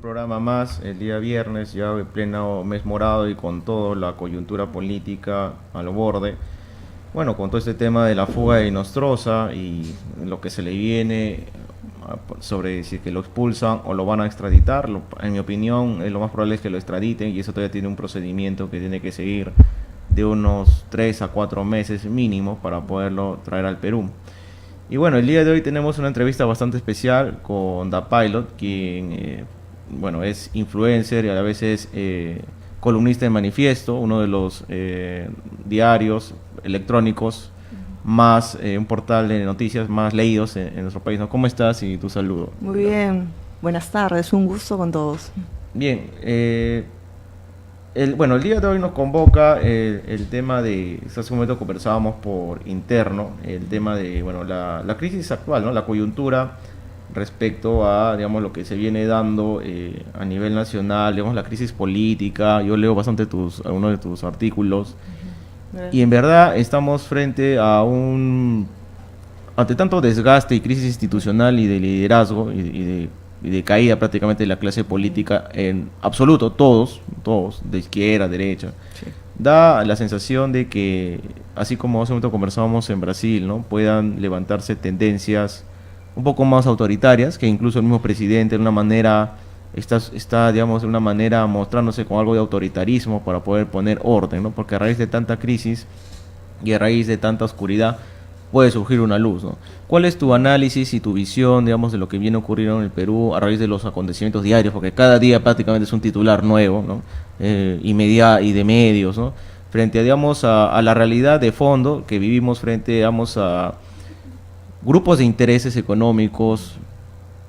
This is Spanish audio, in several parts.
programa más, el día viernes, ya en pleno mes morado y con toda la coyuntura política al borde. Bueno, con todo este tema de la fuga de Nostroza y lo que se le viene sobre si es que lo expulsan o lo van a extraditar, en mi opinión, lo más probable es que lo extraditen y eso todavía tiene un procedimiento que tiene que seguir de unos 3 a 4 meses mínimo para poderlo traer al Perú. Y bueno, el día de hoy tenemos una entrevista bastante especial con Da Pilot, quien bueno, es influencer y a la vez es columnista de Manifiesto, uno de los diarios electrónicos más, un portal de noticias más leídos en nuestro país, ¿no? ¿Cómo estás y tu saludo? Muy bien, buenas tardes, un gusto con todos. Bien, bueno, el día de hoy nos convoca el tema de, hace un momento conversábamos por interno, el tema de, bueno, la crisis actual, ¿no? La coyuntura respecto a, digamos, lo que se viene dando a nivel nacional, digamos, la crisis política. Yo leo bastante algunos de tus artículos y en verdad estamos frente a ante tanto desgaste y crisis institucional y de liderazgo y de caída prácticamente de la clase política en absoluto, todos, de izquierda, derecha. Sí. Da la sensación de que, así como hace un momento conversábamos en Brasil, ¿no? Puedan levantarse tendencias un poco más autoritarias, que incluso el mismo presidente de una manera está digamos, de una manera mostrándose con algo de autoritarismo para poder poner orden, ¿no? Porque a raíz de tanta crisis y a raíz de tanta oscuridad puede surgir una luz, ¿no? ¿Cuál es tu análisis y tu visión, digamos, de lo que viene ocurriendo en el Perú a raíz de los acontecimientos diarios? Porque cada día prácticamente es un titular nuevo, ¿no? Y de medios, ¿no? Frente, digamos, a la realidad de fondo que vivimos frente, digamos, a grupos de intereses económicos,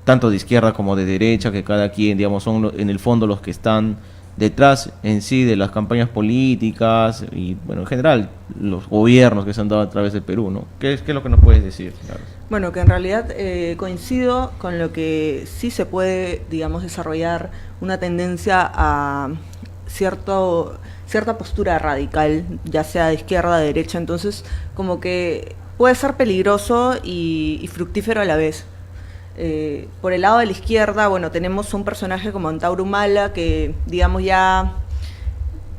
tanto de izquierda como de derecha, que cada quien, digamos, son en el fondo los que están detrás en sí de las campañas políticas y, bueno, en general, los gobiernos que se han dado a través del Perú, ¿no? ¿Qué es lo que nos puedes decir? Claro. Bueno, que en realidad coincido con lo que sí se puede, digamos, desarrollar una tendencia a cierta postura radical, ya sea de izquierda o de derecha, entonces como que puede ser peligroso y fructífero a la vez. Por el lado de la izquierda, bueno, tenemos un personaje como Antauro Humala que, digamos, ya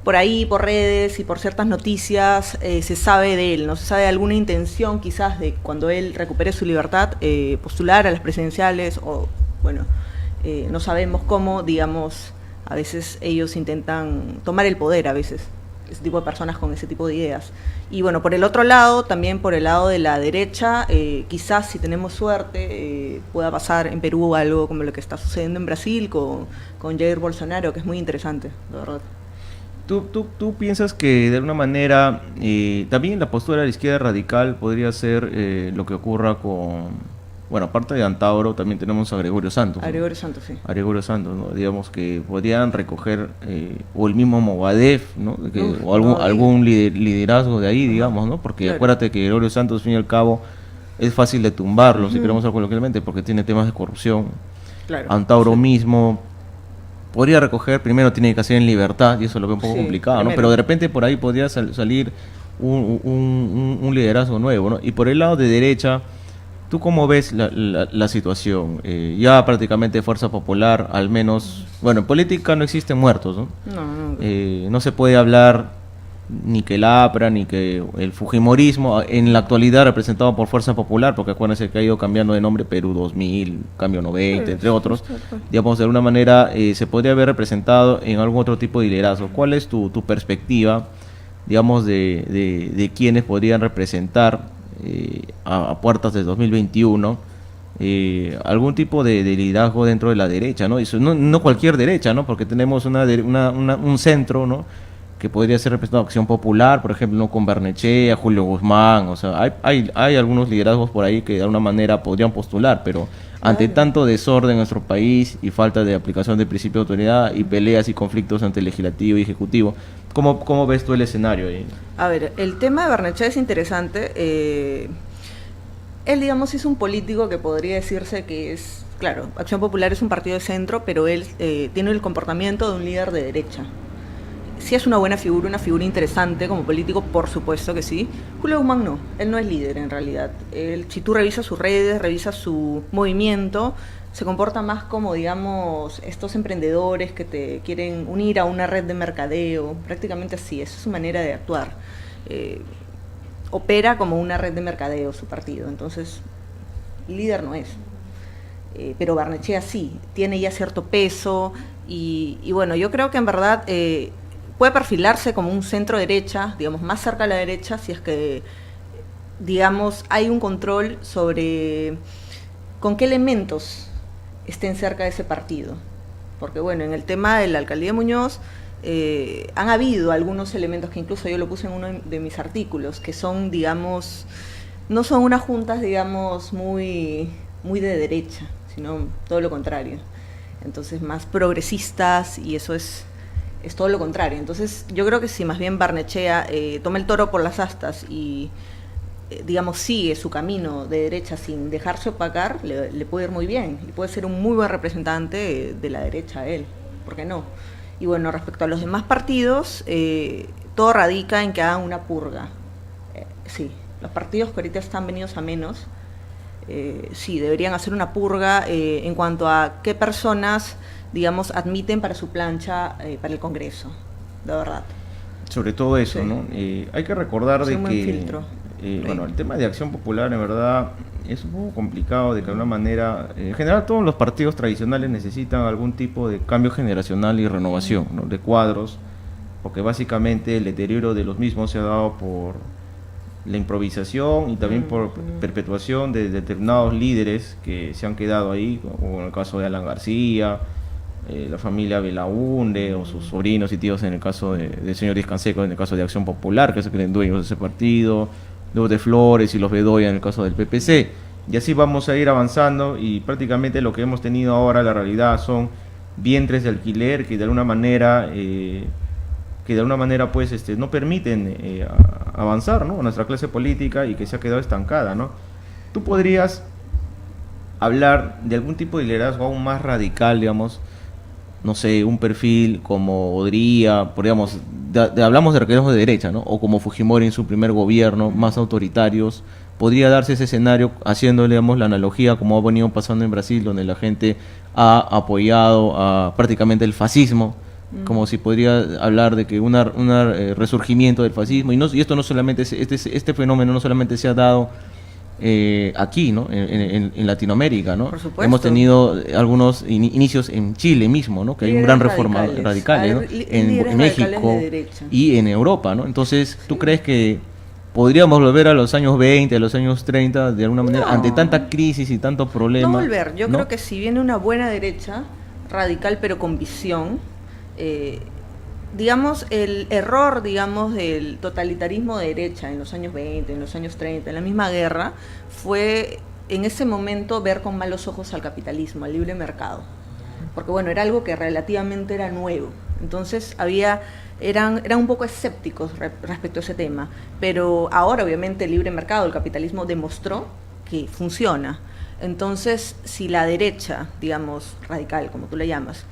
por ahí, por redes y por ciertas noticias se sabe de él, ¿no? Se sabe de alguna intención quizás de cuando él recupere su libertad postular a las presidenciales o, bueno, no sabemos cómo, digamos, a veces ellos intentan tomar el poder a veces. Ese tipo de personas con ese tipo de ideas. Y bueno, por el otro lado, también por el lado de la derecha, quizás si tenemos suerte pueda pasar en Perú algo como lo que está sucediendo en Brasil con Jair Bolsonaro, que es muy interesante, la verdad. ¿Tú piensas que de alguna manera también la postura de la izquierda radical podría ser lo que ocurra con... Bueno, aparte de Antauro, también tenemos a Gregorio Santos. A Gregorio Santos, sí. A Gregorio Santos, ¿no? Digamos que podrían recoger, o el mismo Movadef, ¿no? O algún liderazgo de ahí, digamos, ¿no? Porque claro, acuérdate que Gregorio Santos, al fin y al cabo, es fácil de tumbarlo, si queremos hablar coloquialmente, porque tiene temas de corrupción. Claro, Antauro mismo podría recoger, primero tiene que hacer en libertad, y eso lo veo un poco complicado, ¿no? Pero de repente por ahí podría salir un liderazgo nuevo, ¿no? Y por el lado de derecha, ¿tú cómo ves la situación? Ya prácticamente Fuerza Popular, al menos... Bueno, en política no existen muertos, ¿no? No se puede hablar ni que el APRA, ni que el Fujimorismo, en la actualidad representado por Fuerza Popular, porque acuérdense que ha ido cambiando de nombre Perú 2000, Cambio 90, entre otros. Digamos, de alguna manera se podría haber representado en algún otro tipo de liderazgo. ¿Cuál es tu perspectiva, digamos, de quienes podrían representar a puertas del 2021 algún tipo de liderazgo dentro de la derecha, ¿no? Y no cualquier derecha, ¿no? Porque tenemos un centro, ¿no? Que podría ser representado Acción Popular, por ejemplo, ¿no? Con Barnechea, Julio Guzmán, o sea, hay algunos liderazgos por ahí que de alguna manera podrían postular, pero ante tanto desorden en nuestro país y falta de aplicación del principio de autoridad y peleas y conflictos entre el legislativo y ejecutivo, ¿cómo ves tú el escenario ahí? A ver, el tema de Barnechea es interesante. Él, digamos, es un político que podría decirse que es, claro, Acción Popular es un partido de centro, pero él tiene el comportamiento de un líder de derecha. Sí es una buena figura, una figura interesante como político, por supuesto que sí. Julio Guzmán no, él no es líder en realidad. Él, si tú revisas sus redes, revisas su movimiento, se comporta más como, digamos, estos emprendedores que te quieren unir a una red de mercadeo, prácticamente así, esa es su manera de actuar. Eh, Opera como una red de mercadeo su partido, entonces líder no es. Pero Barnechea sí, tiene ya cierto peso y bueno, yo creo que en verdad puede perfilarse como un centro derecha, digamos, más cerca a la derecha, si es que, digamos, hay un control sobre con qué elementos estén cerca de ese partido. Porque bueno, en el tema de la alcaldía de Muñoz han habido algunos elementos que incluso yo lo puse en uno de mis artículos, que son, digamos, no son unas juntas, digamos, muy de derecha, sino todo lo contrario. Entonces, más progresistas, y eso es todo lo contrario. Entonces, yo creo que si más bien Barnechea toma el toro por las astas y, digamos, sigue su camino de derecha sin dejarse opacar, le puede ir muy bien. Y puede ser un muy buen representante de la derecha él. ¿Por qué no? Y bueno, respecto a los demás partidos, todo radica en que hagan una purga. Sí, los partidos que ahorita están venidos a menos, sí, deberían hacer una purga en cuanto a qué personas, digamos, admiten para su plancha para el Congreso, de verdad. Sobre todo eso, Sí. ¿no? Hay que recordar Sí, de un buen que, filtro. bueno, el tema de Acción Popular, en verdad, es un poco complicado de que de alguna manera, en general todos los partidos tradicionales necesitan algún tipo de cambio generacional y renovación, ¿no? De cuadros, porque básicamente el deterioro de los mismos se ha dado por la improvisación y también por perpetuación de determinados líderes que se han quedado ahí, como en el caso de Alan García, la familia Belaúnde o sus sobrinos y tíos en el caso del señor Díaz Canseco, en el caso de Acción Popular, que se creen dueños de ese partido, los de Flores y los Bedoya en el caso del PPC. Y así vamos a ir avanzando y prácticamente lo que hemos tenido ahora, la realidad, son vientres de alquiler que de alguna manera pues no permiten avanzar, ¿no? Nuestra clase política y que se ha quedado estancada, ¿no? Tú podrías hablar de algún tipo de liderazgo aún más radical, digamos, no sé, un perfil como Odría, podríamos, hablamos de liderazgos de derecha, ¿no? O como Fujimori en su primer gobierno, más autoritarios. Podría darse ese escenario haciendo, digamos, la analogía como ha venido pasando en Brasil, donde la gente ha apoyado a prácticamente el fascismo, como si podría hablar de que un resurgimiento del fascismo, y esto no solamente, este fenómeno no solamente se ha dado aquí, ¿no? En Latinoamérica, ¿no? Por supuesto. Hemos tenido algunos inicios en Chile mismo, ¿no? Que hay un gran reforma radical, ¿no? En México y en Europa, ¿no? Entonces, ¿tú crees que podríamos volver a los años 20, a los años 30, de alguna manera, ante tanta crisis y tanto problema? No volver, yo ¿no? creo que si viene una buena derecha, radical pero con visión, digamos, el error, digamos, del totalitarismo de derecha en los años 20, en los años 30, en la misma guerra, fue en ese momento ver con malos ojos al capitalismo, al libre mercado. Porque bueno, era algo que relativamente era nuevo. Entonces eran un poco escépticos respecto a ese tema. Pero ahora obviamente el libre mercado, el capitalismo demostró que funciona. Entonces, si la derecha, digamos, radical, como tú le llamas,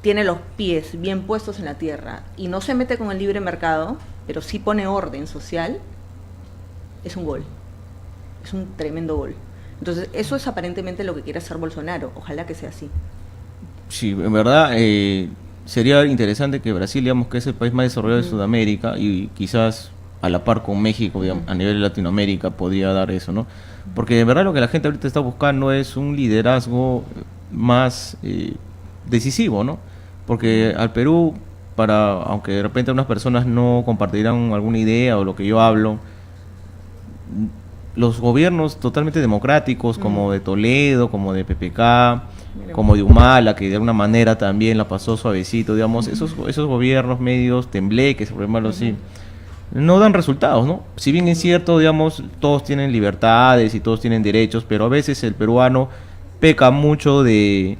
tiene los pies bien puestos en la tierra y no se mete con el libre mercado, pero sí pone orden social, es un gol. Es un tremendo gol. Entonces, eso es aparentemente lo que quiere hacer Bolsonaro. Ojalá que sea así. Sí, en verdad sería interesante que Brasil, digamos, que es el país más desarrollado de Sudamérica y quizás a la par con México, digamos, a nivel de Latinoamérica, podría dar eso, ¿no? Porque de verdad lo que la gente ahorita está buscando es un liderazgo más decisivo, ¿no? Porque al Perú, aunque de repente unas personas no compartirán alguna idea o lo que yo hablo, los gobiernos totalmente democráticos, como de Toledo, como de PPK, como de Humala, que de alguna manera también la pasó suavecito, digamos, esos gobiernos medios tembleques, por llamarlo así, no dan resultados, ¿no? Si bien es cierto, digamos, todos tienen libertades y todos tienen derechos, pero a veces el peruano peca mucho de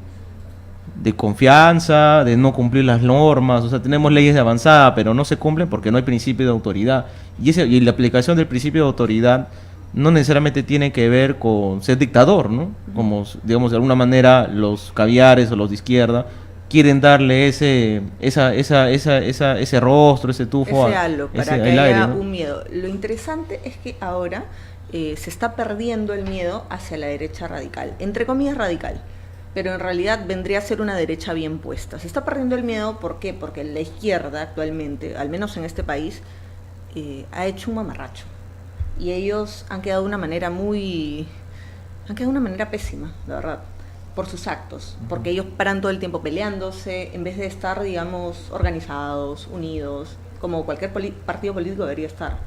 confianza, de no cumplir las normas. O sea, tenemos leyes de avanzada, pero no se cumplen porque no hay principio de autoridad. Y la aplicación del principio de autoridad no necesariamente tiene que ver con ser dictador, ¿no? Como, digamos, de alguna manera los caviares o los de izquierda quieren darle ese rostro, ese tufo, ese halo, para que haya un miedo. Lo interesante es que ahora se está perdiendo el miedo hacia la derecha radical, entre comillas radical, pero en realidad vendría a ser una derecha bien puesta. Se está perdiendo el miedo, ¿por qué? Porque la izquierda actualmente, al menos en este país, ha hecho un mamarracho. Y ellos han quedado de una manera han quedado de una manera pésima, la verdad, por sus actos, porque ellos paran todo el tiempo peleándose, en vez de estar, digamos, organizados, unidos, como cualquier partido político debería estar.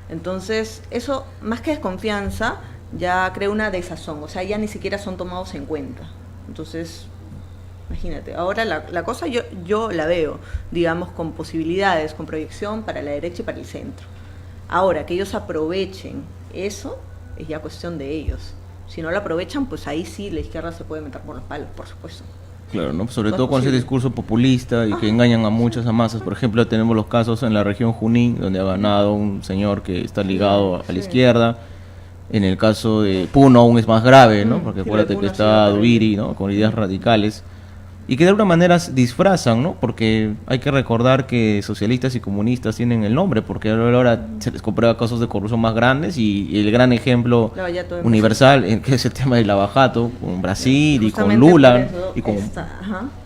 Entonces, eso, más que desconfianza, ya crea una desazón, o sea, ya ni siquiera son tomados en cuenta. Entonces, imagínate, ahora la cosa yo la veo, digamos, con posibilidades, con proyección para la derecha y para el centro. Ahora, que ellos aprovechen eso, es ya cuestión de ellos. Si no lo aprovechan, pues ahí sí la izquierda se puede meter por los palos, por supuesto. Claro, ¿no? Sobre todo con ese discurso populista y que engañan a muchas masas. Por ejemplo, tenemos los casos en la región Junín, donde ha ganado un señor que está ligado a la izquierda. En el caso de Puno aún es más grave, ¿no? Porque acuérdate que está Duviri, ¿no? Con ideas radicales. Y que de alguna manera disfrazan, ¿no? Porque hay que recordar que socialistas y comunistas tienen el nombre, porque ahora se les comprueba casos de corrupción más grandes y el gran ejemplo universal, que es el tema del lavajato, con Brasil y con Lula, y con ese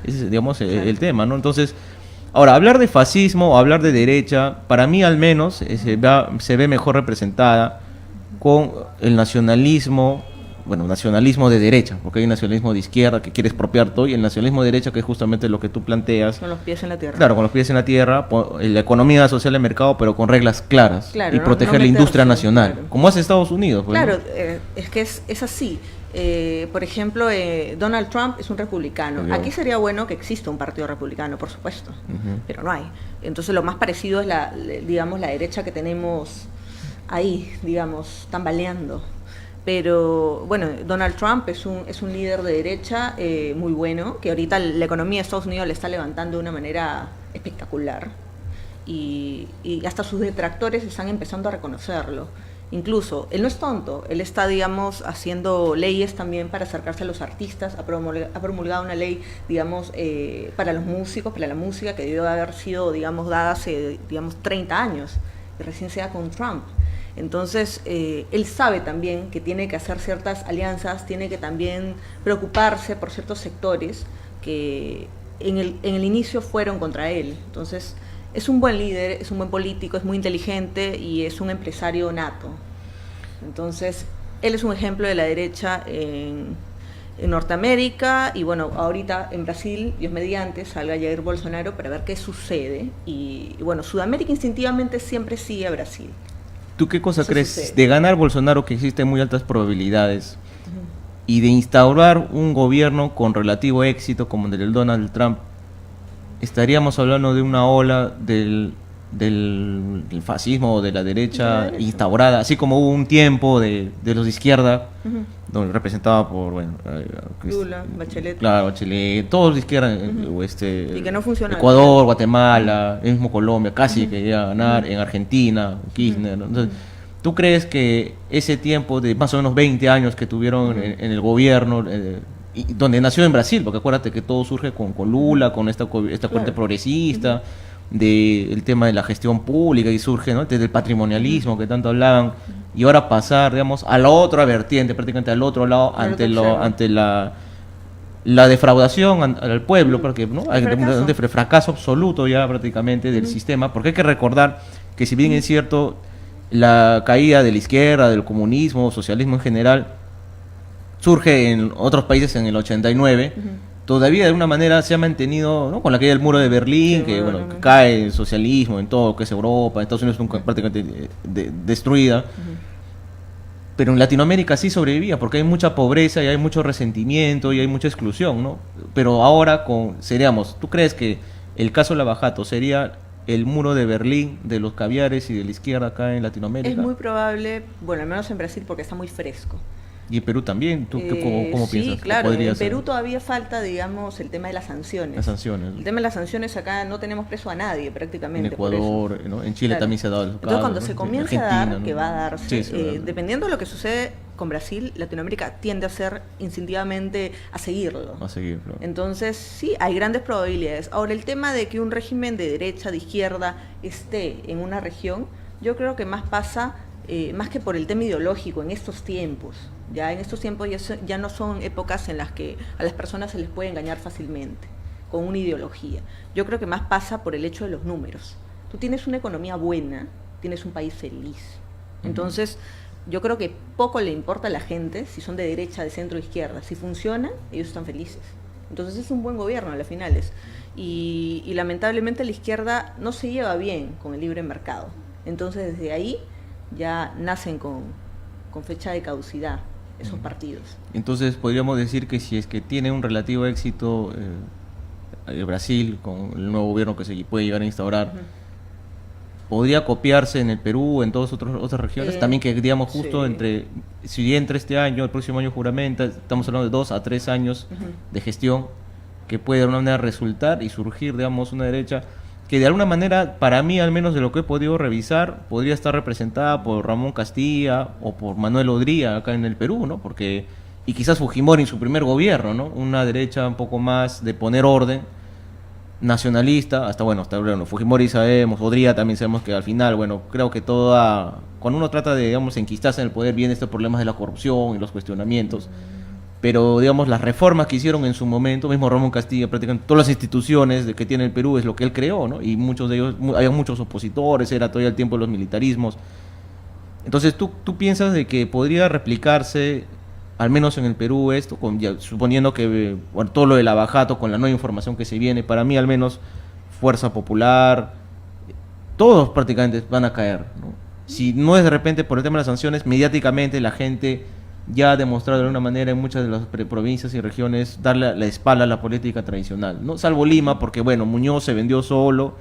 es, digamos, el tema, ¿no? Entonces, ahora, hablar de fascismo o hablar de derecha, para mí al menos, se ve mejor representada con el nacionalismo. Bueno, nacionalismo de derecha, porque hay un nacionalismo de izquierda que quiere expropiar todo, y el nacionalismo de derecha, que es justamente lo que tú planteas. Con los pies en la tierra. Claro, con los pies en la tierra, la economía social de mercado, pero con reglas claras, y proteger la industria nacional, claro, como hace Estados Unidos. Pues, claro, ¿no? Es que es así. Por ejemplo, Donald Trump es un republicano. Aquí sería bueno que exista un partido republicano, por supuesto, pero no hay. Entonces lo más parecido es digamos, la derecha que tenemos ahí, digamos, tambaleando. Pero bueno, Donald Trump es un líder de derecha muy bueno, que ahorita la economía de Estados Unidos le está levantando de una manera espectacular, y hasta sus detractores están empezando a reconocerlo. Incluso, él no es tonto, él está, digamos, haciendo leyes también para acercarse a los artistas, ha promulgado una ley, digamos, para los músicos, para la música, que debió haber sido, digamos, dada hace, digamos, 30 años, y recién se da con Trump. Entonces, él sabe también que tiene que hacer ciertas alianzas, tiene que también preocuparse por ciertos sectores que en el inicio fueron contra él. Entonces, es un buen líder, es un buen político, es muy inteligente y es un empresario nato. Entonces, él es un ejemplo de la derecha en Norteamérica, y bueno, ahorita en Brasil, Dios mediante, salga Jair Bolsonaro para ver qué sucede. Y bueno, Sudamérica instintivamente siempre sigue a Brasil. ¿Tú qué cosa crees de ganar Bolsonaro, que existen muy altas probabilidades, y de instaurar un gobierno con relativo éxito como el del Donald Trump? ¿Estaríamos hablando de una ola del fascismo o de la derecha instaurada, así como hubo un tiempo de los de izquierda, donde representaba por, bueno, Lula, Bachelet, claro, Bachelet, todos de izquierda, y que no funcionó, Ecuador, Guatemala, el mismo Colombia, casi que iba a ganar, en Argentina, Kirchner, ¿no? Entonces, ¿tú crees que ese tiempo de más o menos 20 años que tuvieron en el gobierno, y donde nació en Brasil, porque acuérdate que todo surge con Lula, con esta corriente progresista, del tema de la gestión pública, y surge, ¿no?, desde el patrimonialismo que tanto hablaban, y ahora pasar, digamos, a la otra vertiente, prácticamente al otro lado, ante la defraudación al pueblo, porque, ¿no?, hay un fracaso absoluto ya prácticamente del sistema, porque hay que recordar que, si bien es cierto, la caída de la izquierda, del comunismo, socialismo en general, surge en otros países en el 89, todavía de alguna manera se ha mantenido, ¿no?, con la caída del muro de Berlín, que cae el socialismo en todo lo que es Europa, Estados Unidos prácticamente destruida, pero en Latinoamérica sí sobrevivía, porque hay mucha pobreza y hay mucho resentimiento y hay mucha exclusión, ¿no? Pero ahora ¿tú crees que el caso Lavajato sería el muro de Berlín de los caviares y de la izquierda acá en Latinoamérica? Es muy probable, bueno, al menos en Brasil, porque está muy fresco. ¿Y en Perú también? ¿Tú cómo piensas? Sí, claro, en Perú todavía falta, digamos, el tema de las sanciones. Las sanciones. El tema de las sanciones, acá no tenemos preso a nadie prácticamente. En Ecuador, ¿no? En Chile también se ha dado el caso. Entonces, cuando se comience a dar, que va a darse, sí, dependiendo de lo que sucede con Brasil, Latinoamérica tiende a ser instintivamente a seguirlo. Entonces, sí, hay grandes probabilidades. Ahora, el tema de que un régimen de derecha, de izquierda, esté en una región, yo creo que más pasa, más que por el tema ideológico en estos tiempos, Ya en estos tiempos ya no son épocas en las que a las personas se les puede engañar fácilmente con una ideología. Yo creo que más pasa por el hecho de los números. Tú tienes una economía buena, tienes un país feliz. Entonces, yo creo que poco le importa a la gente si son de derecha, de centro o izquierda. Si funciona, ellos están felices. Entonces es un buen gobierno a las finales. Y lamentablemente la izquierda no se lleva bien con el libre mercado. Entonces desde ahí ya nacen con fecha de caducidad esos partidos. Entonces podríamos decir que si es que tiene un relativo éxito Brasil con el nuevo gobierno que se puede llegar a instaurar, podría copiarse en el Perú, en todas otras regiones, también que digamos justo sí. si entre este año, el próximo año juramenta, estamos hablando de 2 a 3 años de gestión, que puede de alguna manera resultar y surgir, digamos, una derecha que de alguna manera, para mí al menos de lo que he podido revisar, podría estar representada por Ramón Castilla o por Manuel Odría acá en el Perú, ¿no? Porque, y quizás Fujimori en su primer gobierno, ¿no? Una derecha un poco más de poner orden, nacionalista, hasta bueno, Fujimori sabemos, Odría también sabemos que al final, bueno, creo que cuando uno trata de, digamos, enquistarse en el poder, vienen estos problemas de la corrupción y los cuestionamientos, pero digamos, las reformas que hicieron en su momento, mismo Ramón Castilla, prácticamente todas las instituciones que tiene el Perú es lo que él creó, ¿no? Y muchos de ellos, había muchos opositores, era todavía el tiempo de los militarismos. Entonces, ¿tú piensas de que podría replicarse, al menos en el Perú, esto, suponiendo que bueno, todo lo del abajato, con la nueva información que se viene, para mí al menos, Fuerza Popular, todos prácticamente van a caer, ¿no? Si no es de repente por el tema de las sanciones, mediáticamente la gente ya ha demostrado de alguna manera en muchas de las provincias y regiones darle la espalda a la política tradicional, ¿no? Salvo Lima, porque bueno, Muñoz se vendió solo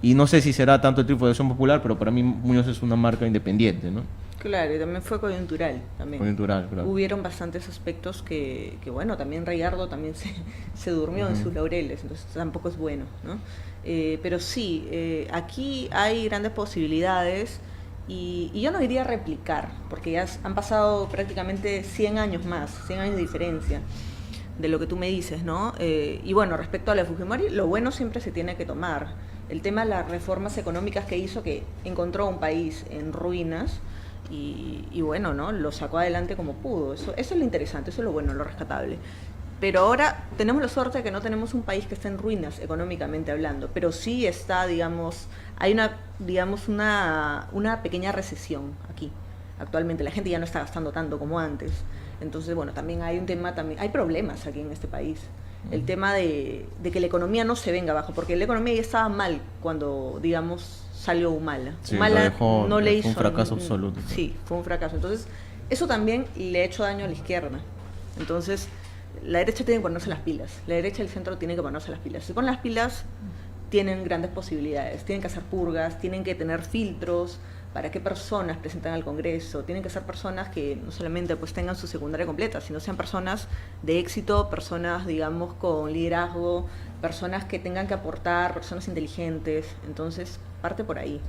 y no sé si será tanto el triunfo de Acción Popular, pero para mí Muñoz es una marca independiente, ¿no? Claro, y también fue coyuntural. También. Coyuntural, claro. Hubieron bastantes aspectos que bueno, también Rayardo también se durmió en sus laureles, entonces tampoco es bueno, ¿no? Pero sí, aquí hay grandes posibilidades. Y yo no diría replicar, porque ya han pasado prácticamente 100 años más, 100 años de diferencia de lo que tú me dices, ¿no? Y bueno, respecto a la Fujimori, lo bueno siempre se tiene que tomar. El tema de las reformas económicas que hizo, que encontró un país en ruinas y bueno, ¿no? Lo sacó adelante como pudo. Eso es lo interesante, eso es lo bueno, lo rescatable. Pero ahora tenemos la suerte de que no tenemos un país que esté en ruinas económicamente hablando, pero sí está, digamos, hay una pequeña recesión aquí. Actualmente la gente ya no está gastando tanto como antes. Entonces, bueno, también hay un tema, hay problemas aquí en este país. El tema de que la economía no se venga abajo, porque la economía ya estaba mal cuando, digamos, salió Humala. Sí, Humala no le hizo... Fue un fracaso absoluto. Sí, fue un fracaso. Entonces, eso también le ha hecho daño a la izquierda. Entonces, la derecha tiene que ponerse las pilas. La derecha y el centro tienen que ponerse las pilas. Si ponen las pilas, tienen grandes posibilidades. Tienen que hacer purgas, tienen que tener filtros para qué personas presentan al Congreso. Tienen que ser personas que no solamente pues tengan su secundaria completa, sino sean personas de éxito, personas, digamos, con liderazgo, personas que tengan que aportar, personas inteligentes. Entonces, parte por ahí.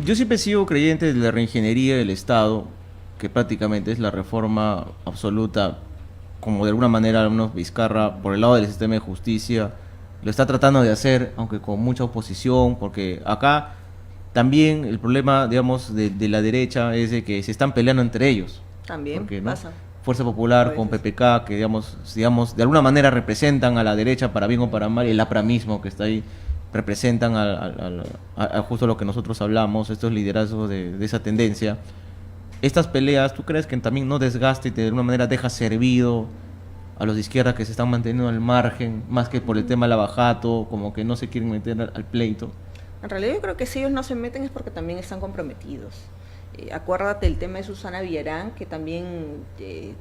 Yo siempre he sido creyente de la reingeniería del Estado, que prácticamente es la reforma absoluta, como de alguna manera algunos Vizcarra, por el lado del sistema de justicia, lo está tratando de hacer, aunque con mucha oposición, porque acá también el problema, digamos, de la derecha es de que se están peleando entre ellos. También porque, ¿no? pasa. Fuerza Popular con PPK, que digamos, de alguna manera representan a la derecha para bien o para mal, y el APRA mismo que está ahí, representan a justo lo que nosotros hablamos, estos liderazgos de esa tendencia. Estas peleas, ¿tú crees que también no desgaste y de alguna manera deja servido a los de izquierda que se están manteniendo al margen, más que por el tema del abajato, como que no se quieren meter al pleito? En realidad yo creo que si ellos no se meten es porque también están comprometidos. Acuérdate el tema de Susana Villarán, que también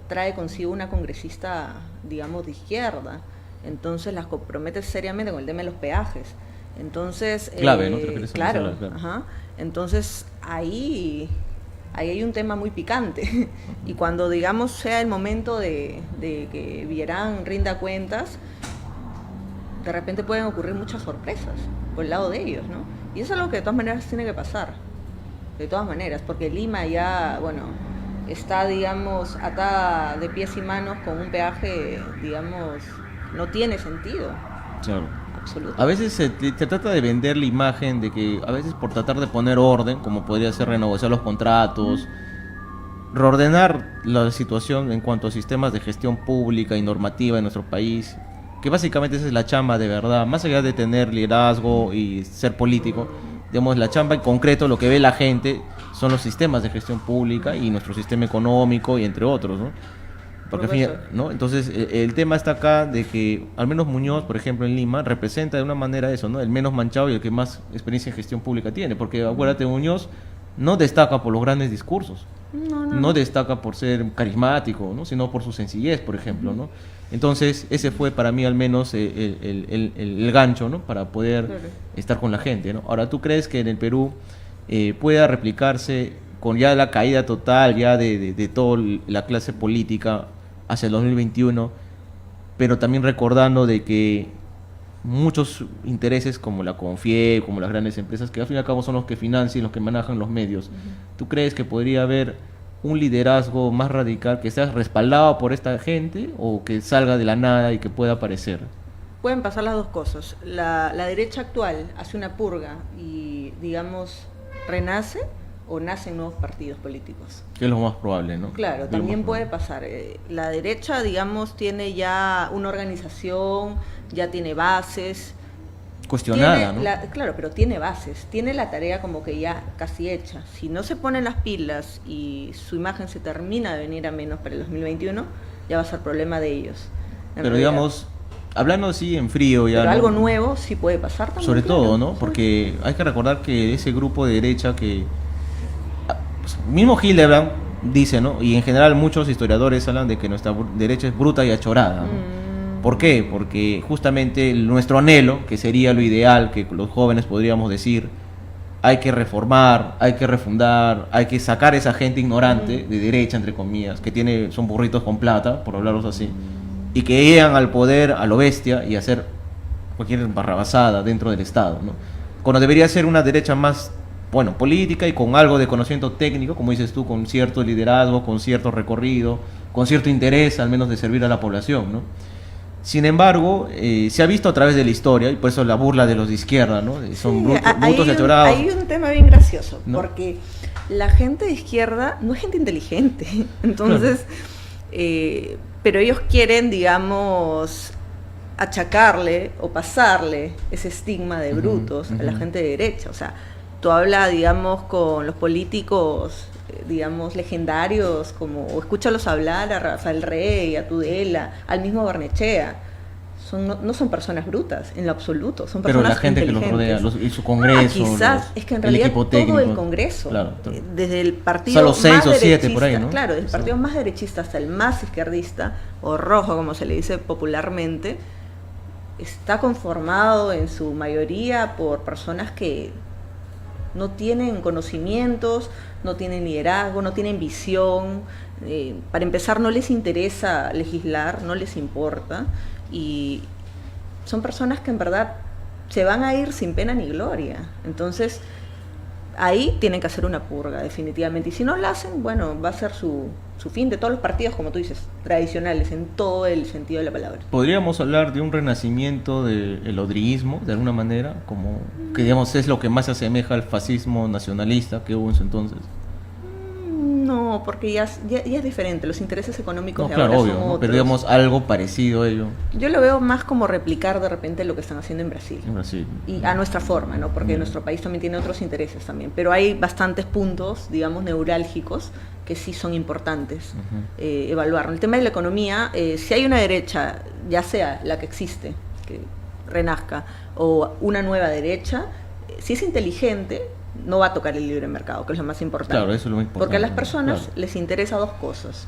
trae consigo una congresista, digamos, de izquierda. Entonces las compromete seriamente con el tema de los peajes. Entonces, clave, ¿no? ¿Te refieres a claro, claro. Ajá. Entonces ahí hay un tema muy picante. Y cuando, digamos, sea el momento de que Villarán rinda cuentas, de repente pueden ocurrir muchas sorpresas por el lado de ellos, ¿no? Y eso es algo que de todas maneras tiene que pasar. De todas maneras, porque Lima ya, bueno, está, digamos, atada de pies y manos con un peaje, digamos, no tiene sentido. Claro. Absoluto. A veces se trata de vender la imagen de que, a veces por tratar de poner orden, como podría ser renegociar los contratos, reordenar la situación en cuanto a sistemas de gestión pública y normativa en nuestro país, que básicamente esa es la chamba de verdad, más allá de tener liderazgo y ser político, digamos, la chamba en concreto, lo que ve la gente son los sistemas de gestión pública y nuestro sistema económico y entre otros, ¿no? Porque al fin, ¿no? Entonces el tema está acá de que al menos Muñoz, por ejemplo, en Lima, representa de una manera eso, ¿no? El menos manchado y el que más experiencia en gestión pública tiene, porque acuérdate, Muñoz no destaca por los grandes discursos, no destaca por ser carismático, ¿no? Sino por su sencillez, por ejemplo, ¿no? Entonces ese fue para mí al menos el gancho, ¿no? Para poder estar con la gente, ¿no? Ahora, ¿tú crees que en el Perú pueda replicarse con ya la caída total ya de toda la clase política hacia el 2021, pero también recordando de que muchos intereses como la Confie, como las grandes empresas, que al fin y al cabo son los que financian, los que manejan los medios, ¿tú crees que podría haber un liderazgo más radical que sea respaldado por esta gente o que salga de la nada y que pueda aparecer? Pueden pasar las dos cosas. La derecha actual hace una purga y, digamos, renace, o nacen nuevos partidos políticos. Que es lo más probable, ¿no? Claro, también puede pasar. La derecha, digamos, tiene ya una organización, ya tiene bases. Cuestionada, ¿no? Claro, pero tiene bases, tiene la tarea como que ya casi hecha. Si no se ponen las pilas y su imagen se termina de venir a menos para el 2021, ya va a ser problema de ellos. Pero digamos, hablando así en frío ya, pero ¿no? Algo nuevo sí puede pasar también. Sobre claro, todo, ¿no? sí. Porque hay que recordar que ese grupo de derecha que... Pues, mismo Hildebrand dice, ¿no? Y en general muchos historiadores hablan de que nuestra derecha es bruta y achorada, ¿no? ¿Por qué? Porque justamente nuestro anhelo, que sería lo ideal, que los jóvenes podríamos decir, hay que reformar, hay que refundar, hay que sacar a esa gente ignorante, de derecha, entre comillas, que son burritos con plata, por hablarlos así, y que llegan al poder a lo bestia y hacer cualquier barrabasada dentro del Estado, ¿no? Cuando debería ser una derecha más, bueno, política y con algo de conocimiento técnico, como dices tú, con cierto liderazgo, con cierto recorrido, con cierto interés al menos de servir a la población, ¿no? Sin embargo, se ha visto a través de la historia, y por eso la burla de los de izquierda, ¿no? Son brutos y achorados. Hay un tema bien gracioso, ¿no? porque la gente de izquierda no es gente inteligente, entonces, pero ellos quieren, digamos, achacarle o pasarle ese estigma de brutos a la gente de derecha. O sea, tú hablas, digamos, con los políticos, digamos, legendarios, o escúchalos hablar a Rafael Rey, a Tudela, al mismo Barnechea. No son personas brutas, en lo absoluto, son personas pero la gente que los rodea, y su congreso, quizás, es que en realidad todo técnico, el congreso, claro, desde el partido los 6 o 7 por ahí, ¿no? Claro, desde el partido más derechista hasta el más izquierdista, o rojo como se le dice popularmente, está conformado en su mayoría por personas que no tienen conocimientos, no tienen liderazgo, no tienen visión. Para empezar, no les interesa legislar, no les importa, y son personas que en verdad se van a ir sin pena ni gloria. Entonces, ahí tienen que hacer una purga, definitivamente. Y si no lo hacen, bueno, va a ser su fin de todos los partidos, como tú dices, tradicionales, en todo el sentido de la palabra. ¿Podríamos hablar de un renacimiento del odriguismo, de alguna manera? Como que, digamos, es lo que más se asemeja al fascismo nacionalista que hubo en su entonces. No, porque ya es diferente, los intereses económicos No, de claro, ahora obvio, son ¿no? otros. Pero digamos algo parecido a ello Yo lo veo más como replicar de repente lo que están haciendo en Brasil. en Brasil. Y a nuestra forma, ¿no? Porque nuestro país también tiene otros intereses también. Pero hay bastantes puntos, digamos, neurálgicos que sí son importantes evaluar. El tema de la economía, si hay una derecha, ya sea la que existe, que renazca, o una nueva derecha, si es inteligente, no va a tocar el libre mercado, que es lo más importante. Claro, eso es lo más importante. Porque a las personas claro. les interesa dos cosas.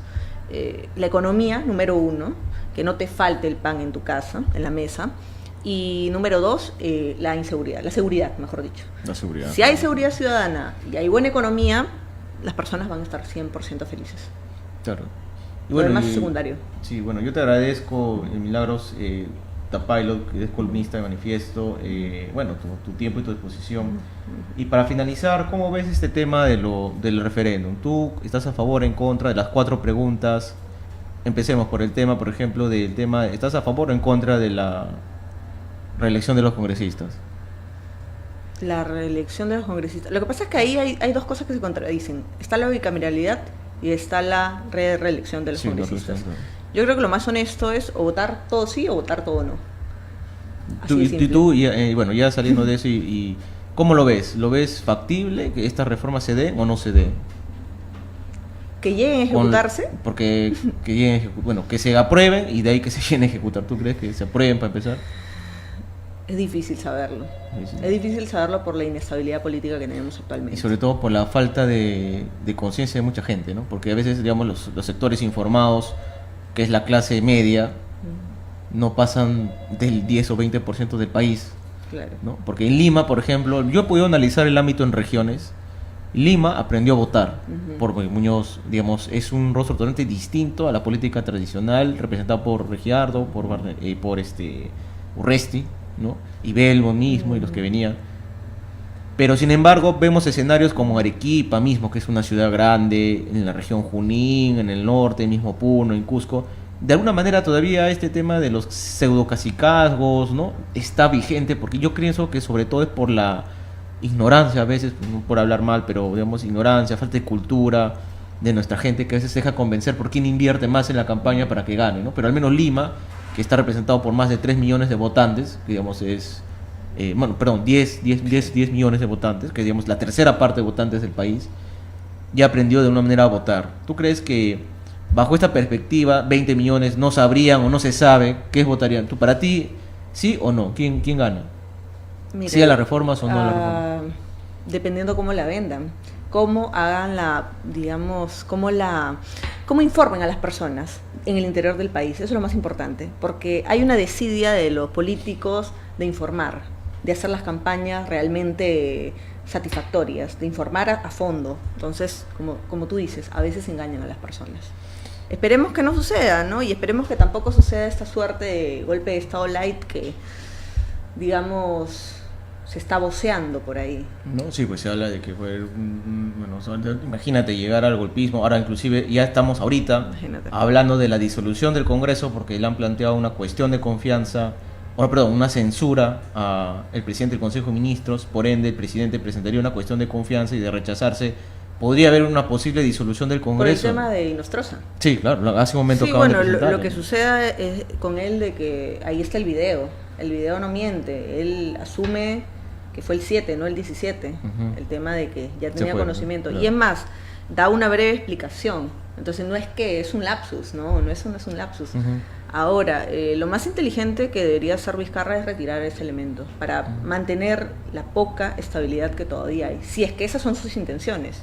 La economía, número uno, que no te falte el pan en tu casa, en la mesa. Y número dos, la inseguridad, la seguridad, mejor dicho. La seguridad. Si hay seguridad ciudadana y hay buena economía, las personas van a estar 100% felices. Claro. Y bueno, lo demás es secundario. Sí, bueno, yo te agradezco, Milagros Tapilot, que es columnista de Manifiesto, bueno, tu tiempo y tu disposición. Y para finalizar, ¿cómo ves este tema del referéndum? ¿Tú estás a favor o en contra de las 4 preguntas? Empecemos por el tema, por ejemplo, ¿estás a favor o en contra de la reelección de los congresistas? La reelección de los congresistas. Lo que pasa es que ahí hay dos cosas que se contradicen. Está la bicameralidad y está la reelección de los Sí, la congresistas. reelección. Yo creo que lo más honesto es o votar todo sí o votar todo no. Así Tú, de y simple. tú, bueno, ya saliendo de eso, ¿cómo lo ves? ¿Lo ves factible que esta reforma se dé o no se dé? Que lleguen a ejecutarse. Porque que lleguen bueno, que se aprueben y de ahí que se lleguen a ejecutar. ¿Tú crees que se aprueben para empezar? Es difícil saberlo. Sí, sí. Es difícil saberlo por la inestabilidad política que tenemos actualmente. Y sobre todo por la falta de conciencia de mucha gente, ¿no? Porque a veces, digamos, los sectores informados, que es la clase media, no pasan del 10 o 20% del país, Claro. ¿no? Porque en Lima, por ejemplo, yo he podido analizar el ámbito en regiones. Lima aprendió a votar por Muñoz, digamos, es un rostro totalmente distinto a la política tradicional representada por Regiardo, por Urresti, ¿no? Y Belmo mismo y los que venían. Pero sin embargo vemos escenarios como Arequipa mismo, que es una ciudad grande, en la región Junín, en el norte, mismo Puno, en Cusco. De alguna manera todavía este tema de los pseudocacicazgos, ¿no? Está vigente, porque yo pienso que sobre todo es por la ignorancia a veces, no por hablar mal, pero digamos ignorancia, falta de cultura de nuestra gente, que a veces se deja convencer por quién invierte más en la campaña para que gane, ¿no? Pero al menos Lima, que está representado por más de 3 millones de votantes, que digamos es, 10 millones de votantes, que digamos la tercera parte de votantes del país, ya aprendió de una manera a votar. ¿Tú crees que bajo esta perspectiva 20 millones no sabrían o no se sabe qué votarían? ¿Tú, para ti, sí o no? ¿Quién gana? Mire, ¿Sí a las reformas o no a las reformas? Dependiendo cómo la vendan, cómo hagan digamos, cómo informen a las personas en el interior del país. Eso es lo más importante, porque hay una desidia de los políticos de informar, de hacer las campañas realmente satisfactorias, de informar a fondo. Entonces, como tú dices, a veces engañan a las personas. Esperemos que no suceda, ¿no? Y esperemos que tampoco suceda esta suerte de golpe de Estado light que, digamos, se está voceando por ahí. No, sí, pues se habla de que fue imagínate llegar al golpismo. Ahora inclusive ya estamos ahorita Imagínate. hablando de la disolución del Congreso porque le han planteado una cuestión de confianza, una censura al presidente del Consejo de Ministros. Por ende, el presidente presentaría una cuestión de confianza y de rechazarse podría haber una posible disolución del Congreso. Por el tema de Inostroza. Sí, claro, hace un momento Sí, acaban bueno, de presentar. lo que sucede es con él de que ahí está el video no miente, él asume que fue el 7, no el 17, el tema de que ya tenía conocimiento. Claro. Y es más, da una breve explicación, entonces no es que es un lapsus, no es un lapsus. Ahora, lo más inteligente que debería hacer Vizcarra es retirar ese elemento para mantener la poca estabilidad que todavía hay, si es que esas son sus intenciones.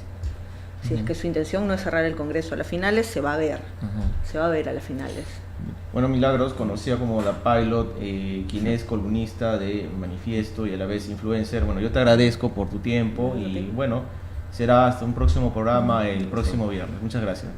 Si es que su intención no es cerrar el Congreso, a las finales se va a ver, se va a ver a las finales. Bueno, Milagros, conocida como la Pilot, quien es columnista de Manifiesto y a la vez influencer. Bueno, yo te agradezco por tu tiempo y bueno, será hasta un próximo programa el próximo viernes. Muchas gracias.